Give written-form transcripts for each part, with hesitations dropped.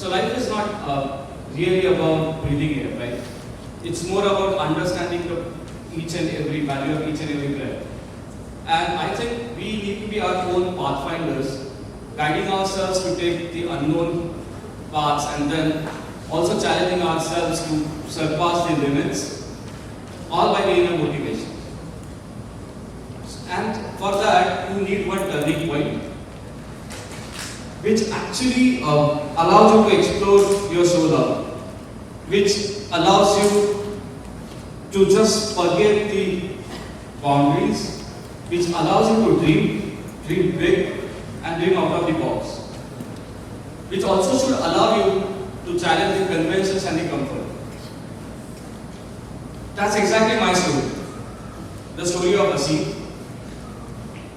So life is not really about breathing air, right? It's more about understanding each and every value of each and every breath. And I think we need to be our own pathfinders, guiding ourselves to take the unknown paths and then also challenging ourselves to surpass the limits, all by the inner motivation. And for that, you need one turning point, which actually allows you to explore your soul out, which allows you to just forget the boundaries, which allows you to dream big and dream out of the box, which also should allow you to challenge the conventions and the comfort. That's exactly my story. The story of Aseem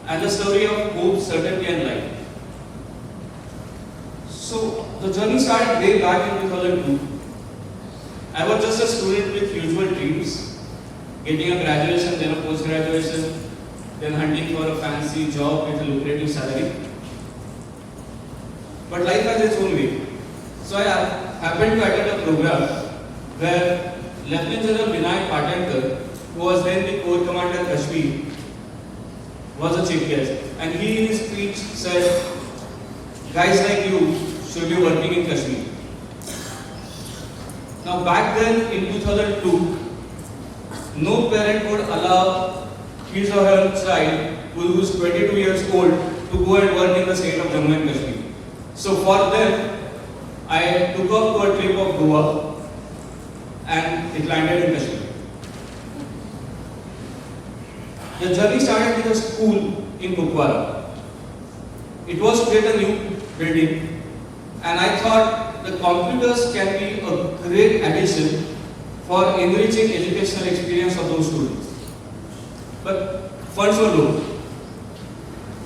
and the story of hope, certainty and light. So the journey started way back in 2002. I was just a student with usual dreams, getting a graduation, then a post-graduation, then hunting for a fancy job with a lucrative salary. But life has its own way. So I happened to attend a program where Lieutenant General Vinayak Patkar, who was then the Corps Commander Kashmir, was a chief guest. And he in his speech said, guys like you should be working in Kashmir. Now back then in 2002, no parent would allow his or her child who is 22 years old to go and work in the state of Jammu and Kashmir. So for them, I took off to a trip of Goa and it landed in Kashmir. The journey started with a school in Kupwara. It was to get a new building and I thought the computers can be a great addition for enriching educational experience of those students. But funds were low.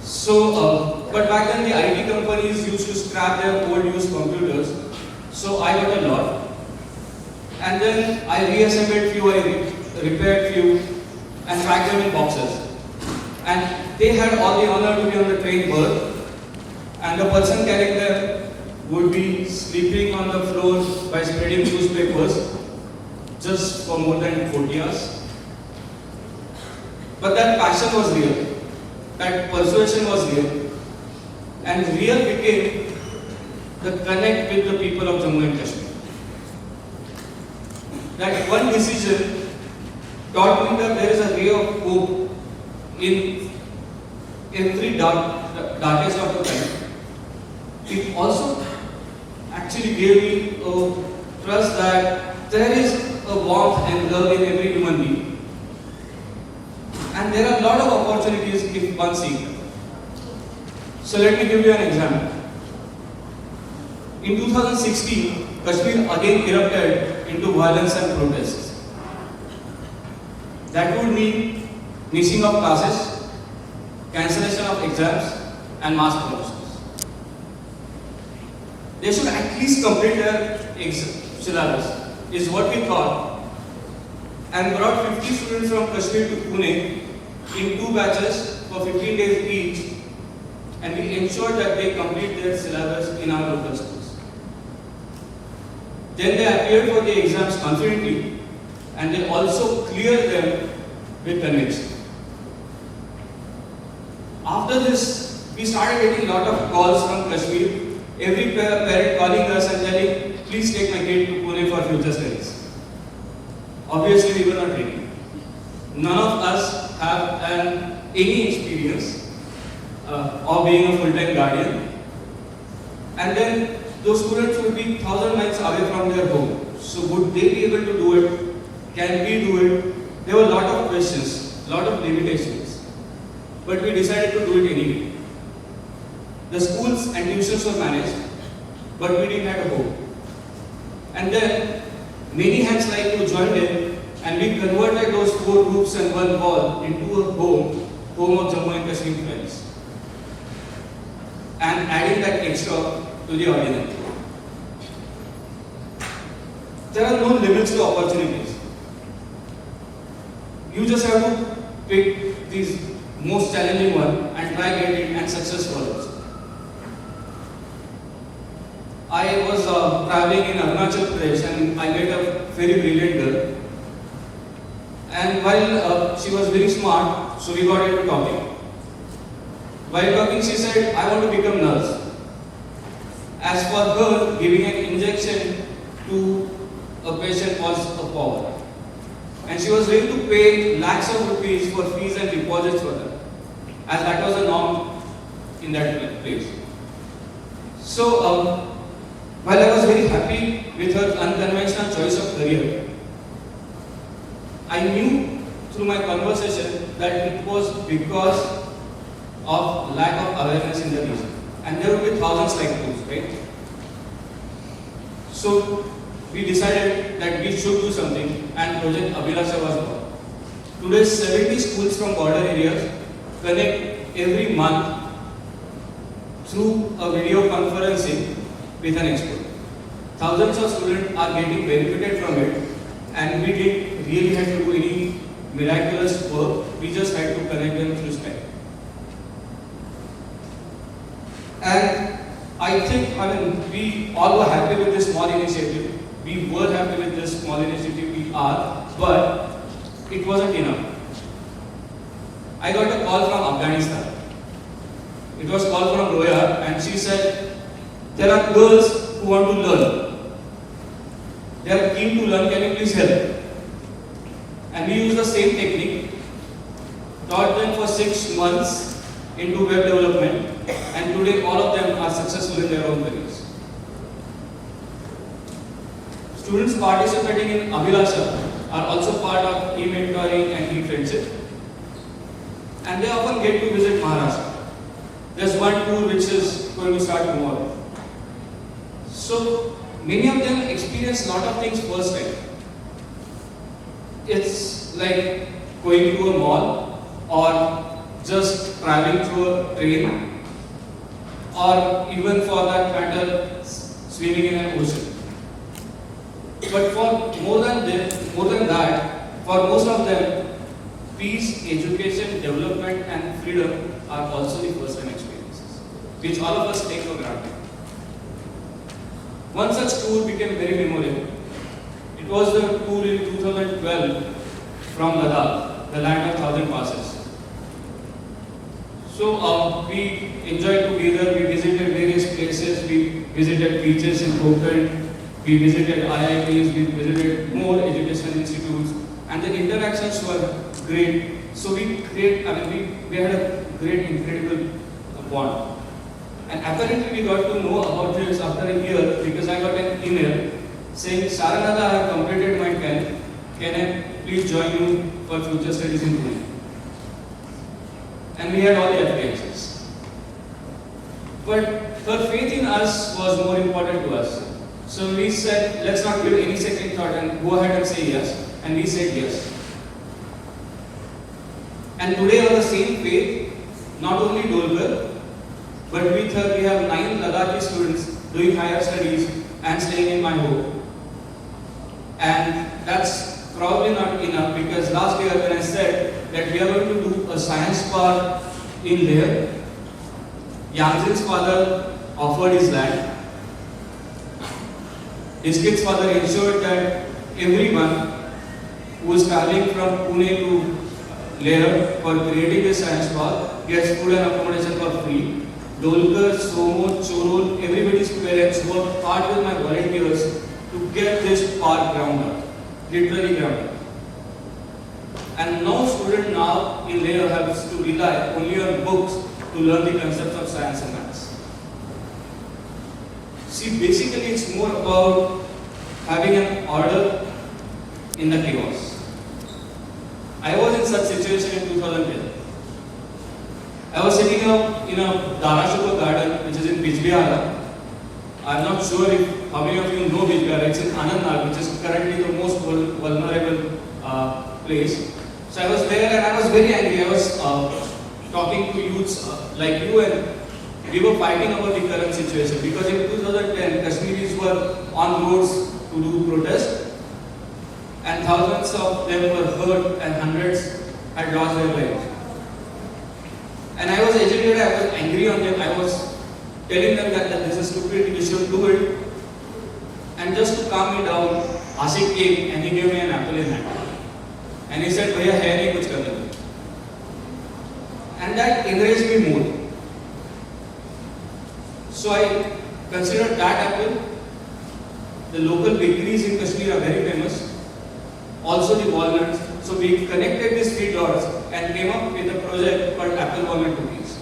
So, but back then the IT companies used to scrap their old used computers. So I got a lot. And then I reassembled few, I repaired few and packed them in boxes. And they had all the honor to be on the train berth. And the person carrying them would be sleeping on the floor by spreading newspapers just for more than 40 hours. But that passion was real, that persuasion was real, and real became the connect with the people of Jammu and Kashmir. That one decision taught me that there is a ray of hope in every darkest of the time. It also actually gave me a trust that there is a warmth and love in every human being. And there are a lot of opportunities if one seeks. So let me give you an example. In 2016, Kashmir again erupted into violence and protests. That would mean missing of classes, cancellation of exams, and mass promotions. They should at least complete their syllabus, is what we thought, and brought 50 students from Kashmir to Pune in 2 batches for 15 days each, and we ensured that they complete their syllabus in our local schools. Then they appeared for the exams confidently, and they also cleared them with conviction. After this, we started getting a lot of calls from Kashmir, every parent calling us and telling, please take my kid to Pune for future studies. Obviously, we were not ready. None of us have any experience of being a full-time guardian. And then those students would be 1,000 miles away from their home. So would they be able to do it? Can we do it? There were a lot of questions, a lot of limitations. But we decided to do it anyway. The schools and tuitions were managed, but we didn't have a home. And then many hands like you joined in, and we converted those 4 groups and 1 hall into a home of Jammu and Kashmir friends. And adding that extra to the ordinary. There are no limits to opportunities. You just have to pick these most challenging one and try get it and success follows. I was traveling in Arunachal Pradesh and I met a very brilliant girl. And while she was very smart, so we got into talking. While talking, she said, I want to become nurse. As for her, giving an injection to a patient was a power. And she was ready to pay lakhs of rupees for fees and deposits for her, as that was a norm in that place. So, while I was very happy with her unconventional choice of career, I knew through my conversation that it was because of lack of awareness in the region. And there would be thousands like those, right? So we decided that we should do something, and Project Abhilasha was born. Today 70 schools from border areas connect every month through a video conferencing with an expert. Thousands of students are getting benefited from it, and we didn't really have to do any miraculous work, we just had to connect them through Skype. And I think, we all were happy with this small initiative. We were happy with this small initiative, we are, but it wasn't enough. I got a call from Afghanistan. It was called from Roya, and she said, there are girls who want to learn. They are keen to learn, can you please help? And we used the same technique, taught them for 6 months into web development, and today all of them are successful in their own careers. Students participating in Abhilasha are also part of e-mentoring and e-friendship, and they often get to visit Maharashtra. There's one tour which is going to start tomorrow. So many of them experience a lot of things first time. It's like going to a mall or just traveling through a train, or even for that matter swimming in an ocean. But for more than that, for most of them, peace, education, development and freedom are also the first time experiences, which all of us take for granted. One such tour became very memorable. It was the tour in 2012 from Ladakh, the land of 1,000 passes. So we enjoyed together, we visited various places, we visited beaches in Konkan, we visited IITs, we visited more educational institutes, and the interactions were great. So we had a great, incredible bond. And apparently we got to know about this after a year because I got an email saying, Saranada, I have completed my 10th. Can I please join you for future studies in Pune? And we had all the applications. But her faith in us was more important to us. So we said, let's not give any second thought and go ahead and say yes. And we said yes. And today on the same faith, not only Dolkar, but with her we have 9 Ladakhi students doing higher studies and staying in my home. And that's probably not enough because last year when I said that we are going to do a science park in there, Yangzin's father offered his land. His kid's father ensured that everyone who is traveling from Pune to Leh for creating this science park gets food and accommodation for free. Dolkar, Somo, Chorol, everybody's parents worked hard with my volunteers to get this park ground up, literally ground up. And no student now in Leh has to rely only on books to learn the concepts of science and maths. See, basically it's more about having an order in the chaos. I was in such situation in 2010. I was sitting up in a Dharashuka garden which is in Bijbihara. I'm not sure if how many of you know Bijbihara. It's in Anandnag, which is currently the most vulnerable place. So I was there and I was very angry. I was talking to youths like you, and we were fighting about the current situation because in 2010 Kashmiris were on roads to do protest and thousands of them were hurt and hundreds had lost their lives. And I was agitated, I was angry on them, I was telling them that this is stupid, we should do it. And just to calm me down, Asik came and he gave me an apple in hand. And he said, "Bhaiya, hai nahi kuch karne." And that encouraged me more. So I considered that apple. The local bakeries in Kashmir are very famous. Also the walnuts. So we connected these three dots and came up with a project called Apple Walnut Cookies.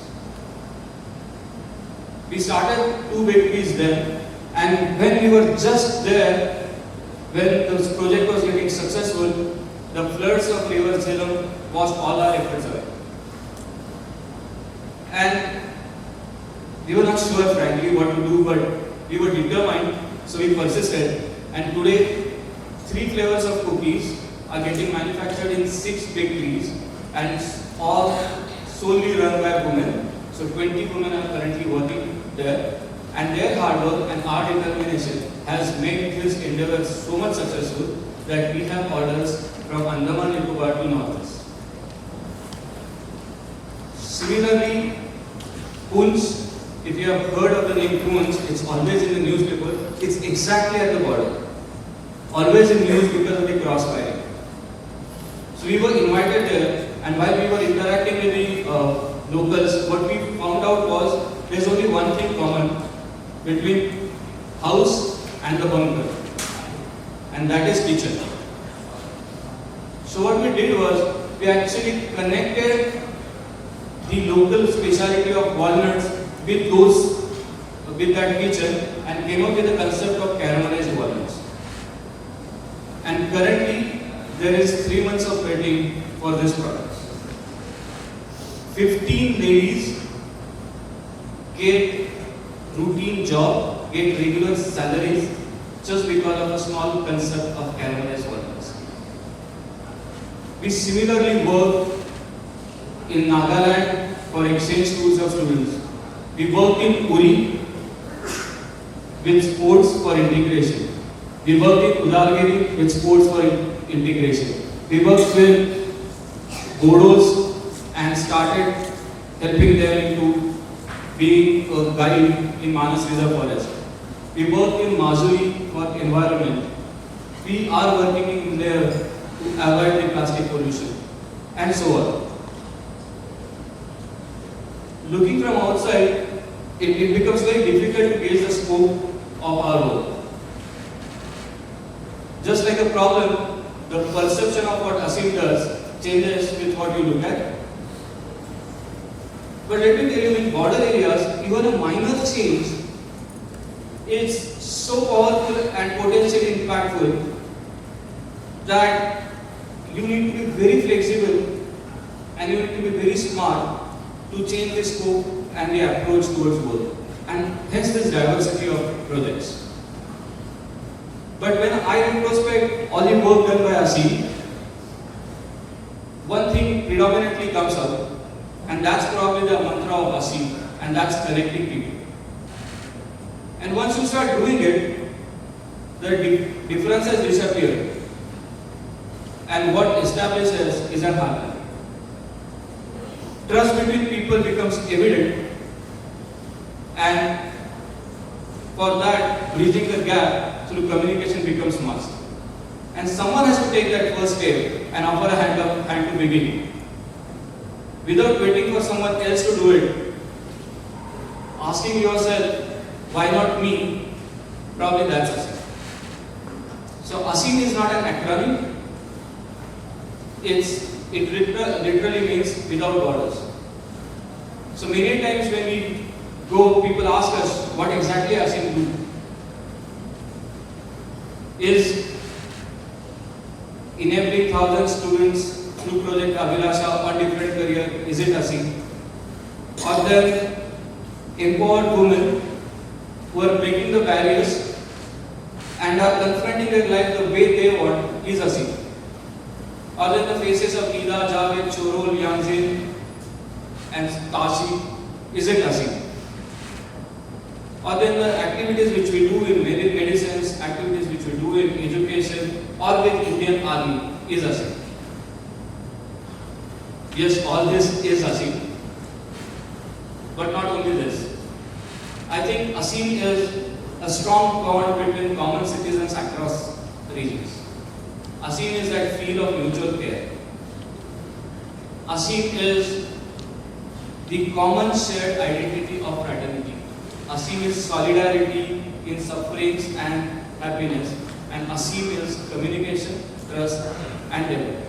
We started 2 bakeries then, and when we were just there, when this project was getting successful, the floods of River Jhelum washed all our efforts away. And we were not sure, frankly, what to do, but we were determined, so we persisted. And today, 3 flavors of cookies are getting manufactured in 6 bakeries, and all solely run by women. So 20 women are currently working there, and their hard work and our determination has made this endeavor so much successful that we have orders from Andaman Nicobar to Northeast. Similarly, Poonch, if you have heard of the name Poonch, it's always in the newspaper. It's exactly at the border. Always in news because of the crossfire. So we were invited there, and while we were interacting with the locals, what we found out was there's only one thing common between house and the bunker, and that is kitchen. So what we did was we actually connected the local speciality of walnuts with that kitchen and came up with the concept of caramelized walnuts. And currently there is 3 months of waiting for this product. 15 ladies get routine job, get regular salaries just because of a small concept of caramelized walnuts. We similarly work in Nagaland for exchange tours of students. We work in Uri with sports for integration. We work in Udalgiri with sports for integration. We work with Bodos and started helping them into being a guide in Manas Reserve Forest. We work in Mazuri for environment. We are working in there to avoid the plastic pollution, and so on. Looking from outside, it becomes very difficult to gauge the scope of our work. Just like a problem, the perception of what Asim does changes with what you look at. But let me tell you, in border areas, even a minor change is so powerful and potentially impactful that you need to be very flexible and you need to be very smart to change the scope and the approach towards work, and hence this diversity of projects. But when I retrospect all the work done by Asim, one thing predominantly comes up, and that's probably the mantra of Asim, and that's connecting people. And once you start doing it, the differences disappear, and what establishes is a harmony. Trust between people becomes evident, and for that, bridging the gap through communication becomes must. And someone has to take that first step and offer a hand to begin. Without waiting for someone else to do it, asking yourself, why not me? Probably that's Asim. So Asim is not an acronym. It literally means without borders. So many times when we go, people ask us, what exactly Asim do? Is enabling 1,000 students through Project Abhilasha on different career, is it Asim? Or then empowered women who are breaking the barriers and are confronting their life the way they want, is Asim? Or then the faces of Ida, Javed, Chorol, Yangzin and Tashi, is it Asim? Or then the activities which we do in medicines, activities which we do in education or with Indian Army, is Asim? Yes, all this is Asim. But not only this. I think Asim is a strong bond between common citizens across regions. ASEAN is that feel of mutual care. ASEAN is the common shared identity of fraternity. ASEAN is solidarity in sufferings and happiness, and ASEAN is communication, trust, and development.